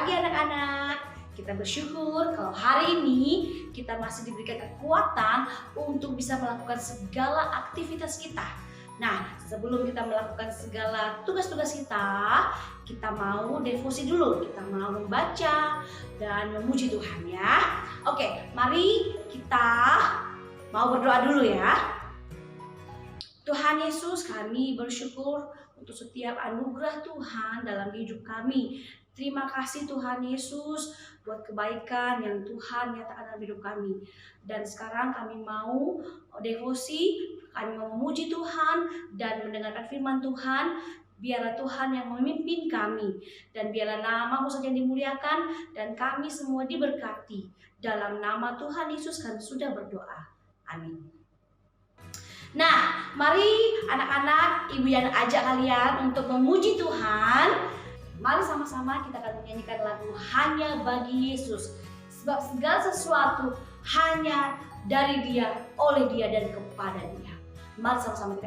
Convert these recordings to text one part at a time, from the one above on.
pagi anak-anak. Kita bersyukur kalau hari ini kita masih diberikan kekuatan untuk bisa melakukan segala aktivitas kita. Nah, sebelum kita melakukan segala tugas-tugas kita mau devosi dulu. Kita mau membaca dan memuji Tuhan ya. Oke, mari kita mau berdoa dulu ya. Tuhan Yesus, kami bersyukur untuk setiap anugerah Tuhan dalam hidup kami. Terima kasih Tuhan Yesus buat kebaikan yang Tuhan nyatakan dalam hidup kami. Dan sekarang kami mau devosi, kami mau memuji Tuhan dan mendengarkan firman Tuhan. Biarlah Tuhan yang memimpin kami dan biarlah nama-Mu saja yang dimuliakan dan kami semua diberkati. Dalam nama Tuhan Yesus kami sudah berdoa. Amin. Nah, mari anak-anak, ibu yang ajak kalian untuk memuji Tuhan. Mari sama-sama kita akan menyanyikan lagu Hanya Bagi Yesus. Sebab segala sesuatu hanya dari Dia, oleh Dia, dan kepada Dia. Mari sama-sama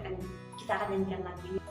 kita akan nyanyikan lagu ini.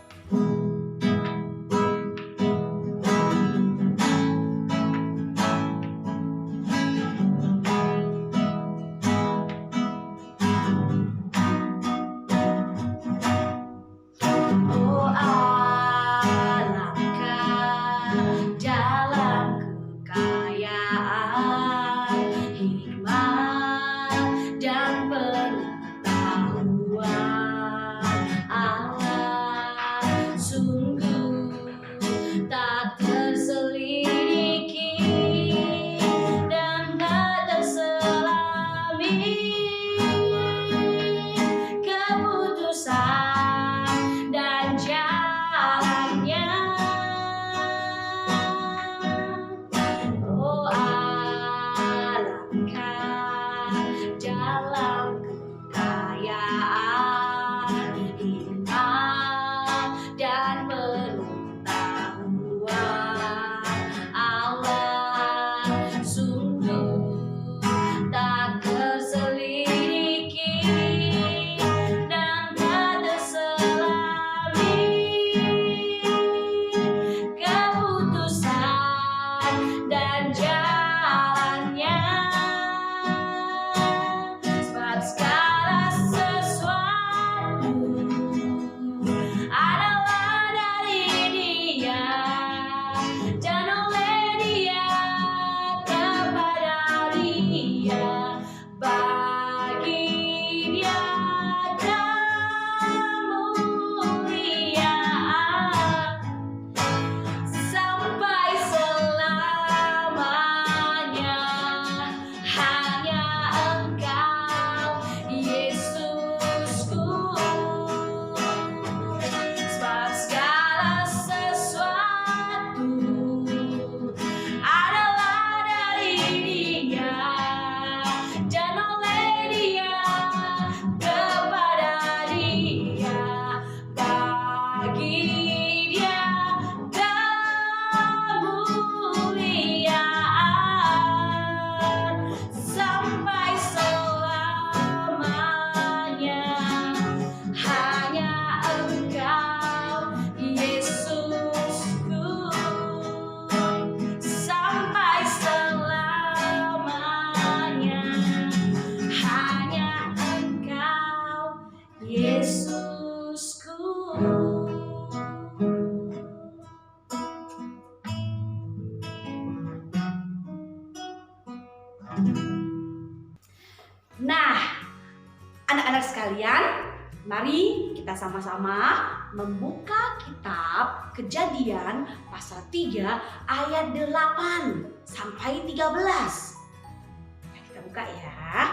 Nah, anak-anak sekalian, mari kita sama-sama membuka kitab Kejadian pasal 3 ayat 8 sampai 13. Nah, kita buka ya.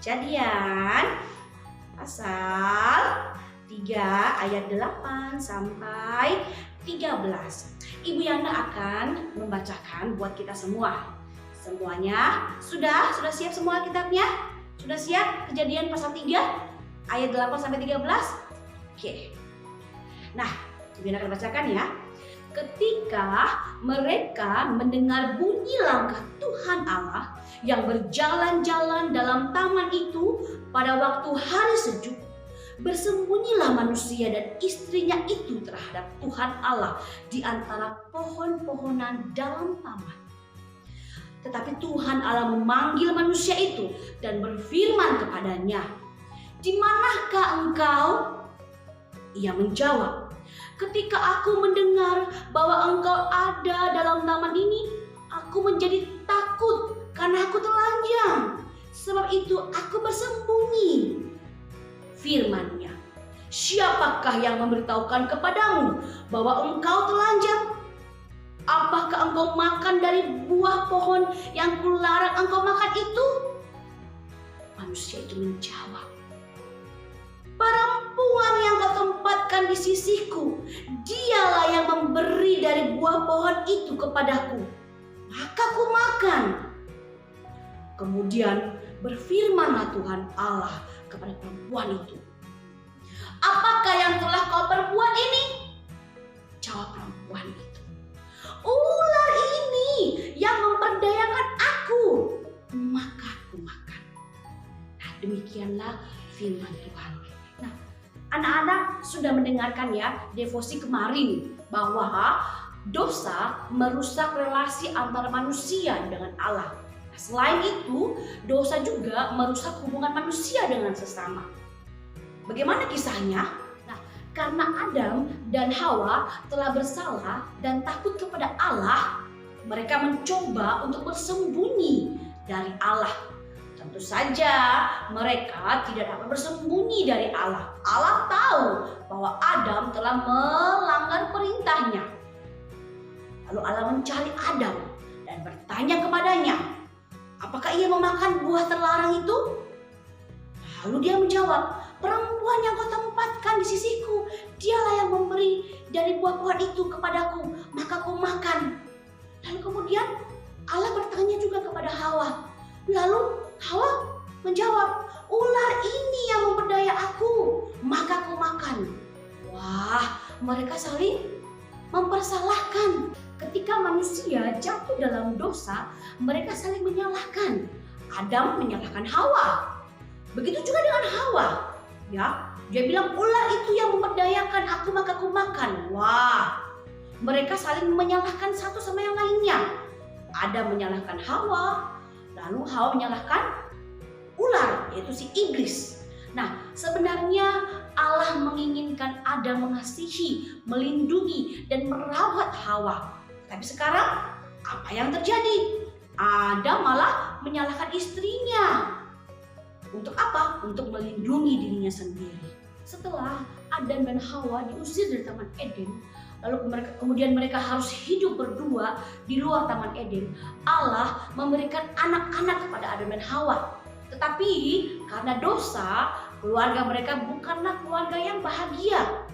Kejadian pasal 3 ayat 8 sampai 13. Ibu Yana akan membacakan buat kita semua. Semuanya sudah siap semua kitabnya? Sudah siap? Kejadian pasal 3 ayat 8 sampai 13? Oke. Nah, Ibu akan bacakan ya. Ketika mereka mendengar bunyi langkah Tuhan Allah yang berjalan-jalan dalam taman itu pada waktu hari sejuk, Bersembunyilah manusia dan istrinya itu terhadap Tuhan Allah di antara pohon-pohonan dalam taman. Tetapi Tuhan Allah memanggil manusia itu dan berfirman kepadanya, "Di manakah engkau?" Ia menjawab, "Ketika aku mendengar bahwa engkau ada dalam taman ini, aku menjadi takut karena aku telanjang. Sebab itu aku bersembunyi." Firman-Nya, "Siapakah yang memberitahukan kepadamu bahwa engkau telanjang? Apakah engkau makan dari buah pohon yang kularang engkau makan itu?" Manusia itu menjawab, "Perempuan yang kau tempatkan di sisiku, dialah yang memberi dari buah pohon itu kepadaku, maka ku makan." Kemudian berfirmanlah Tuhan Allah kepada perempuan itu, "Apakah yang telah kau perbuat ini?" Jawab perempuan itu, "Ular ini yang memperdayakan aku, maka aku makan." Nah, demikianlah firman Tuhan. Nah, anak-anak sudah mendengarkan ya devosi kemarin bahwa dosa merusak relasi antara manusia dengan Allah. Nah, selain itu, dosa juga merusak hubungan manusia dengan sesama. Bagaimana kisahnya? Nah, karena Adam dan Hawa telah bersalah dan takut kepada Allah, mereka mencoba untuk bersembunyi dari Allah. Tentu saja mereka tidak dapat bersembunyi dari Allah. Allah tahu bahwa Adam telah melanggar perintahnya. Lalu Allah mencari Adam dan bertanya kepadanya, "Apakah ia memakan buah terlarang itu?" Lalu dia menjawab, "Perempuan yang kau tempatkan di sisiku, dialah yang memberi dari buah pohon itu kepadaku, maka aku makan." Lalu kemudian Allah bertanya juga kepada Hawa. Lalu Hawa menjawab, "Ular ini yang memperdaya aku, maka aku makan." Wah, mereka saling mempersalahkan. Ketika manusia jatuh dalam dosa, mereka saling menyalahkan. Adam menyalahkan Hawa. Begitu juga dengan Hawa. Ya, dia bilang, "Ular itu yang memperdayakan aku, maka aku makan." Wah, mereka saling menyalahkan satu sama yang lainnya. Adam menyalahkan Hawa, lalu Hawa menyalahkan ular, yaitu si iblis. Nah, sebenarnya Allah menginginkan Adam mengasihi, melindungi, dan merawat Hawa. Tapi sekarang apa yang terjadi? Adam malah menyalahkan istrinya. Untuk apa? Untuk melindungi dirinya sendiri. Setelah Adam dan Hawa diusir dari Taman Eden, lalu kemudian mereka harus hidup berdua di luar Taman Eden, Allah memberikan anak-anak kepada Adam dan Hawa. Tetapi karena dosa, keluarga mereka bukanlah keluarga yang bahagia.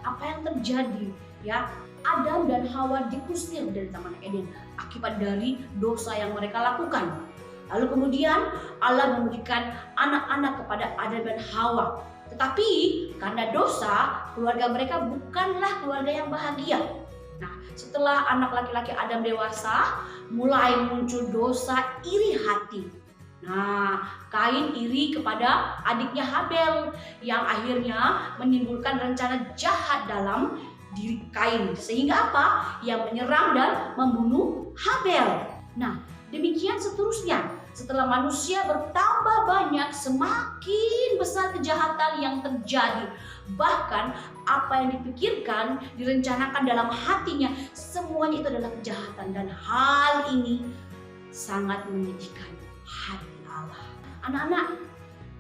Apa yang terjadi? Ya, Adam dan Hawa diusir dari Taman Eden akibat dari dosa yang mereka lakukan. Lalu kemudian Allah memberikan anak-anak kepada Adam dan Hawa. Tetapi karena dosa, keluarga mereka bukanlah keluarga yang bahagia. Nah, setelah anak laki-laki Adam dewasa, mulai muncul dosa iri hati. Nah, Kain iri kepada adiknya Habel yang akhirnya menimbulkan rencana jahat dalam diri Kain. Sehingga apa? Yang menyerang dan membunuh Habel. Nah, demikian seterusnya. Setelah manusia bertambah banyak, semakin besar kejahatan yang terjadi. Bahkan apa yang dipikirkan, direncanakan dalam hatinya, semuanya itu adalah kejahatan. Dan hal ini sangat menyedihkan hati Allah. Anak-anak,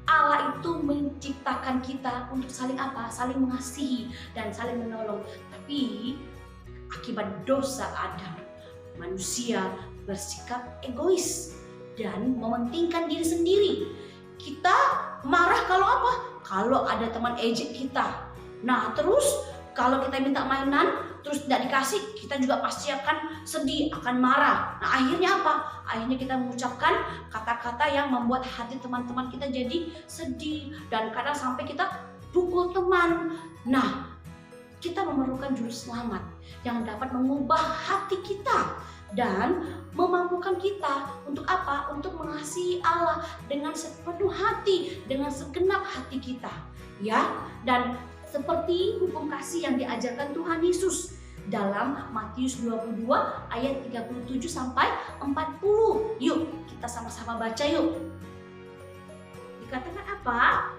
Allah itu menciptakan kita untuk saling apa? Saling mengasihi dan saling menolong. Tapi akibat dosa Adam, manusia bersikap egois dan mementingkan diri sendiri. Kita marah kalau apa? Kalau ada teman ejek kita. Nah, terus kalau kita minta mainan terus tidak dikasih, kita juga pasti akan sedih, akan marah. Nah, akhirnya apa? Akhirnya kita mengucapkan kata-kata yang membuat hati teman-teman kita jadi sedih dan kadang sampai kita pukul teman. Nah, kita memerlukan juru selamat yang dapat mengubah hati kita dan memampukan kita untuk apa? Untuk mengasihi Allah dengan sepenuh hati, dengan segenap hati kita. ya. Dan seperti hukum kasih yang diajarkan Tuhan Yesus dalam Matius 22 ayat 37 sampai 40. Yuk, kita sama-sama baca yuk. Dikatakan apa?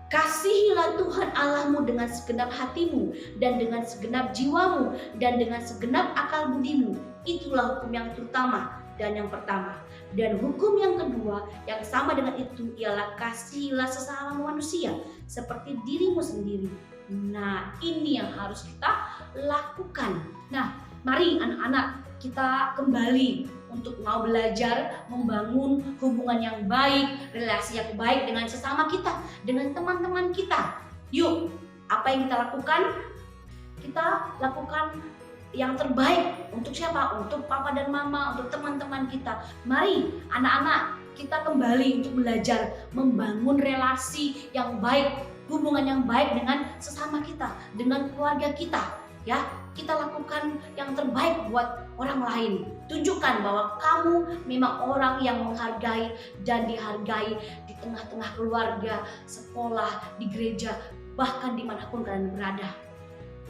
Kasihilah Tuhan Allahmu dengan segenap hatimu dan dengan segenap jiwamu dan dengan segenap akal budimu. Itulah hukum yang terutama dan yang pertama. Dan hukum yang kedua yang sama dengan itu ialah kasihilah sesama manusia seperti dirimu sendiri. Nah, ini yang harus kita lakukan. Nah, mari anak-anak kita kembali untuk mau belajar membangun hubungan yang baik, relasi yang baik dengan sesama kita, dengan teman-teman kita. Yuk, apa yang kita lakukan? Kita lakukan yang terbaik untuk siapa? Untuk papa dan mama, untuk teman-teman kita. Mari anak-anak kita kembali untuk belajar membangun relasi yang baik, hubungan yang baik dengan sesama kita, dengan keluarga kita. Ya, kita lakukan yang terbaik buat orang lain. Tunjukkan bahwa kamu memang orang yang menghargai dan dihargai di tengah-tengah keluarga, sekolah, di gereja, bahkan dimanapun kalian berada.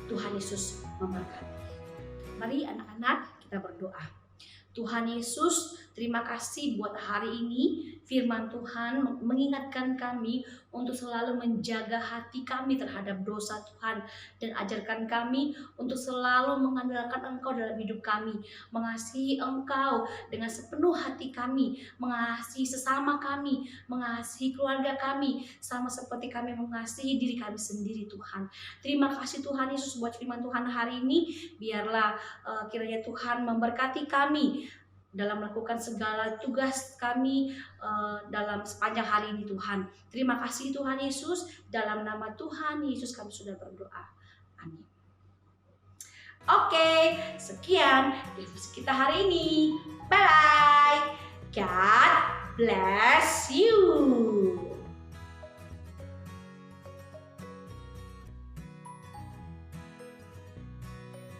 Tuhan Yesus memberkati. Mari anak-anak kita berdoa. Tuhan Yesus, terima kasih buat hari ini. Firman Tuhan mengingatkan kami untuk selalu menjaga hati kami terhadap dosa Tuhan. Dan ajarkan kami untuk selalu mengandalkan Engkau dalam hidup kami. Mengasihi Engkau dengan sepenuh hati kami. Mengasihi sesama kami. Mengasihi keluarga kami. Sama seperti kami mengasihi diri kami sendiri Tuhan. Terima kasih Tuhan Yesus buat firman Tuhan hari ini. Biarlah kiranya Tuhan memberkati kami dalam melakukan segala tugas kami dalam sepanjang hari ini Tuhan. Terima kasih Tuhan Yesus, dalam nama Tuhan Yesus kami sudah berdoa. Amin. Oke, sekian devosi kita hari ini. Bye bye. God bless you.